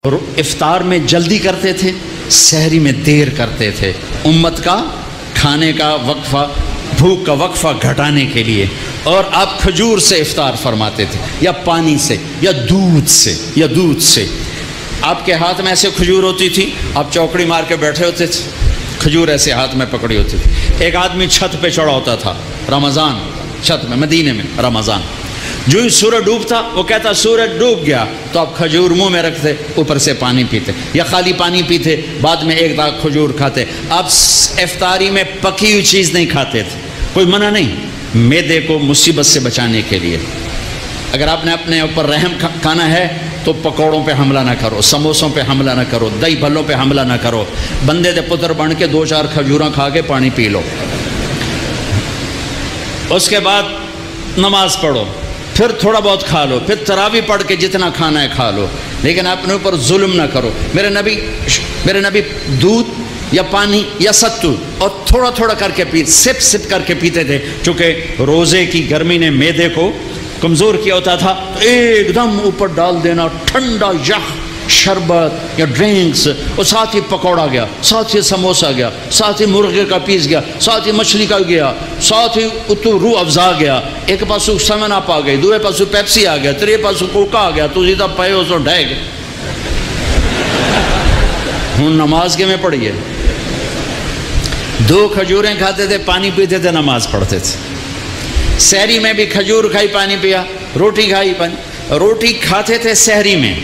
اور افطار میں جلدی کرتے تھے، سحری میں دیر کرتے تھے، امت کا کھانے کا وقفہ، بھوک کا وقفہ گھٹانے کے لیے۔ اور آپ کھجور سے افطار فرماتے تھے، یا پانی سے، یا دودھ سے۔ آپ کے ہاتھ میں ایسے کھجور ہوتی تھی، آپ چوکڑی مار کے بیٹھے ہوتے تھے، کھجور ایسے ہاتھ میں پکڑی ہوتی تھی۔ ایک آدمی چھت پہ چڑھا ہوتا تھا رمضان، چھت میں، مدینے میں رمضان، جو ہی سورج ڈوبتا وہ کہتا سورج ڈوب گیا، تو آپ کھجور منہ میں رکھتے، اوپر سے پانی پیتے، یا خالی پانی پیتے، بعد میں ایک داغ کھجور کھاتے۔ آپ افطاری میں پکی ہوئی چیز نہیں کھاتے تھے، کوئی منع نہیں، معدے کو مصیبت سے بچانے کے لیے۔ اگر آپ نے اپنے اوپر رحم کھانا ہے تو پکوڑوں پہ حملہ نہ کرو، سموسوں پہ حملہ نہ کرو، دہی بھلوں پہ حملہ نہ کرو، بندے دے پتر بن کے 2-4 کھجوراں کھا کے پانی پی لو۔ اس کے بعد نماز پڑھو، پھر تھوڑا بہت کھا لو، پھر تراویح پڑھ کے جتنا کھانا ہے کھا لو، لیکن اپنے اوپر ظلم نہ کرو۔ میرے نبی دودھ یا پانی یا ستو اور تھوڑا تھوڑا کر کے سپ کر کے پیتے تھے، چونکہ روزے کی گرمی نے معدے کو کمزور کیا ہوتا تھا، تو ایک دم اوپر ڈال دینا ٹھنڈا یخ شربت یا ڈرنکس، اور ساتھ ہی پکوڑا گیا، ساتھ ہی سموسا گیا، ساتھ ہی مرغے کا پیس گیا، ساتھ ہی مچھلی کا گیا، ساتھ ہی اتو روح افزا گیا، ایک پاسو سیون اپ آ گئی، دوسرے پاسو پیپسی آ گیا، تیرے پاسو کوکا آ گیا، تو سیدھا پے ہو سو ڈھے گئے۔ ہوں نماز کے میں پڑھیے، 2 کھجوریں کھاتے تھے، پانی پیتے تھے، نماز پڑھتے تھے۔ سحری میں بھی کھجور کھائی، پانی پیا، روٹی کھائی، پانی، روٹی کھاتے تھے سحری میں،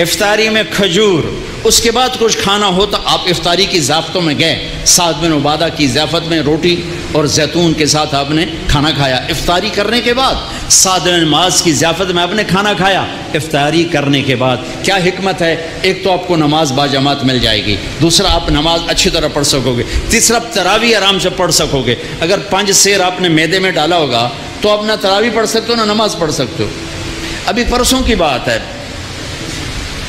افطاری میں کھجور، اس کے بعد کچھ کھانا ہوتا آپ افطاری کی ضیافتوں میں گئے، سعد بن عبادہ کی ضیافت میں روٹی اور زیتون کے ساتھ آپ نے کھانا کھایا، افطاری کرنے کے بعد سعد بن معاذ کی ضیافت میں آپ نے کھانا کھایا افطاری کرنے کے بعد۔ کیا حکمت ہے؟ ایک تو آپ کو نماز باجماعت مل جائے گی، دوسرا آپ نماز اچھی طرح پڑھ سکو گے، تیسرا تراویح آرام سے پڑھ سکو گے۔ اگر 5 سیر آپ نے معدے میں ڈالا ہوگا تو آپ نہ تراویح پڑھ سکتے ہو نہ نماز پڑھ سکتے ہو۔ ابھی پرسوں کی بات ہے،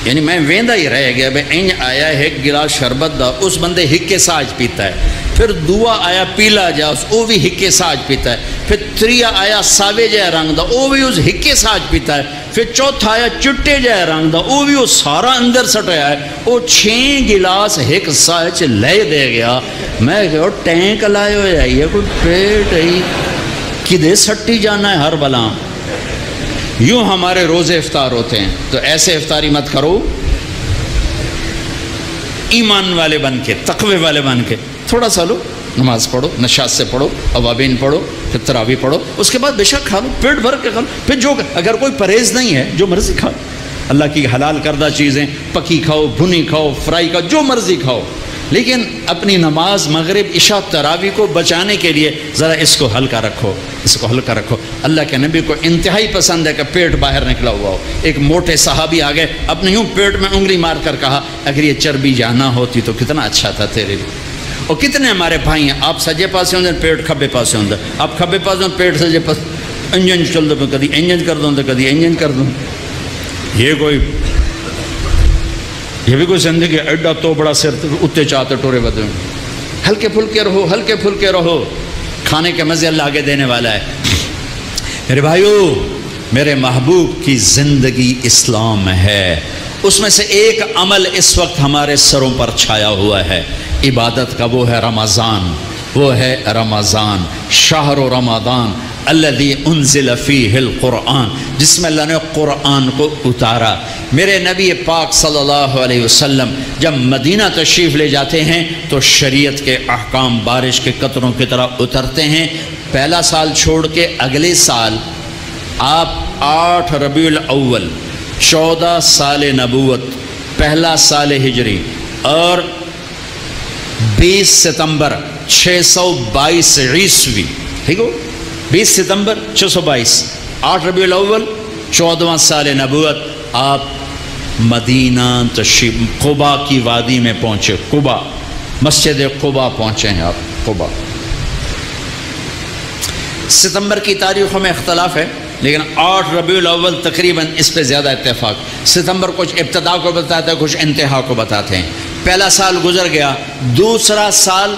یعنی میں ویندا ہی رہ گیا، بھائی انج آیا ہے ایک گلاس شربت دا، اس بندے ہکے ساج پیتا ہے، پھر دعا آیا پیلا جا، وہ بھی ہکے ساج پیتا ہے، پھر تریا آیا ساوے جہ رنگ دا، وہ بھی اس ہکے ساج پیتا ہے، پھر چوتھا آیا چٹے جہ رنگ دا، وہ بھی وہ سارا اندر سٹیا ہے، وہ 6 گلاس ہک ساج لے دے گیا۔ میں کہو ٹینک لائے ہو جائیے، کوئی پیٹ ہی کدے سٹی جانا ہے ہر بلا۔ یوں ہمارے روزے افطار ہوتے ہیں، تو ایسے افطاری مت کرو، ایمان والے بن کے، تقوی والے بن کے، تھوڑا سا لو، نماز پڑھو، نشاط سے پڑھو، اوابین پڑھو، پھر تراویح پڑھو، اس کے بعد بے شک کھا لو، پیٹ بھر کے کھا لو، پھر جو اگر کوئی پرہیز نہیں ہے جو مرضی کھاؤ، اللہ کی حلال کردہ چیزیں پکی کھاؤ، بھنی کھاؤ، فرائی کھاؤ، جو مرضی کھاؤ، لیکن اپنی نماز مغرب عشاء تراویح کو بچانے کے لیے ذرا اس کو ہلکا رکھو، اس کو ہلکا رکھو۔ اللہ کے نبی کو انتہائی پسند ہے کہ پیٹ باہر نکلا ہوا ہو۔ ایک موٹے صحابی آ گئے، اپنے یوں پیٹ میں انگلی مار کر کہا اگر یہ چربی جانا ہوتی تو کتنا اچھا تھا تیرے لیے۔ اور کتنے ہمارے بھائی ہیں، آپ سجے پاسے ہوندے پیٹ کھبے پاسے ہوندے، آپ کھبے پاسے ہوندے پیٹ سجے پاس، انجن چل دو، کدی انجن کر دوں تو کدی انجن کر دوں۔ یہ بھی کوئی زندگی ایڈا تو بڑا سر اتنے چاہتے ٹورے بدے، ہلکے پھلکے رہو، ہلکے پھلکے رہو، کھانے کے مزے اللہ آگے دینے والا ہے۔ میرے بھائیو، میرے محبوب کی زندگی اسلام ہے، اس میں سے ایک عمل اس وقت ہمارے سروں پر چھایا ہوا ہے، عبادت کا، وہ ہے رمضان، وہ ہے رمضان، شہر رمضان الذی انزل فیہ القرآن، جس میں اللہ نے قرآن کو اتارا۔ میرے نبی پاک صلی اللہ علیہ وسلم جب مدینہ تشریف لے جاتے ہیں تو شریعت کے احکام بارش کے قطروں کی طرح اترتے ہیں۔ پہلا سال چھوڑ کے اگلے سال آپ 8 ربیع الاول 14 سال نبوت، پہلا سال ہجری، اور 20 ستمبر 622 عیسوی، ٹھیک ہو، 20 ستمبر 622، 8 ربیع الاول 14واں سال نبوت، آپ مدینہ تشریف، قبا کی وادی میں پہنچے، قبا، مسجد قبا پہنچے ہیں آپ، قبا۔ ستمبر کی تاریخوں میں اختلاف ہے، لیکن 8 ربیع الاول تقریباً اس پہ زیادہ اتفاق۔ ستمبر کچھ ابتدا کو بتاتا ہے، کچھ انتہا کو بتاتے ہیں۔ پہلا سال گزر گیا، دوسرا سال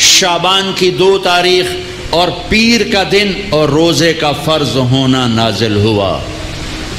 شعبان کی 2 تاریخ اور پیر کا دن اور روزے کا فرض ہونا نازل ہوا۔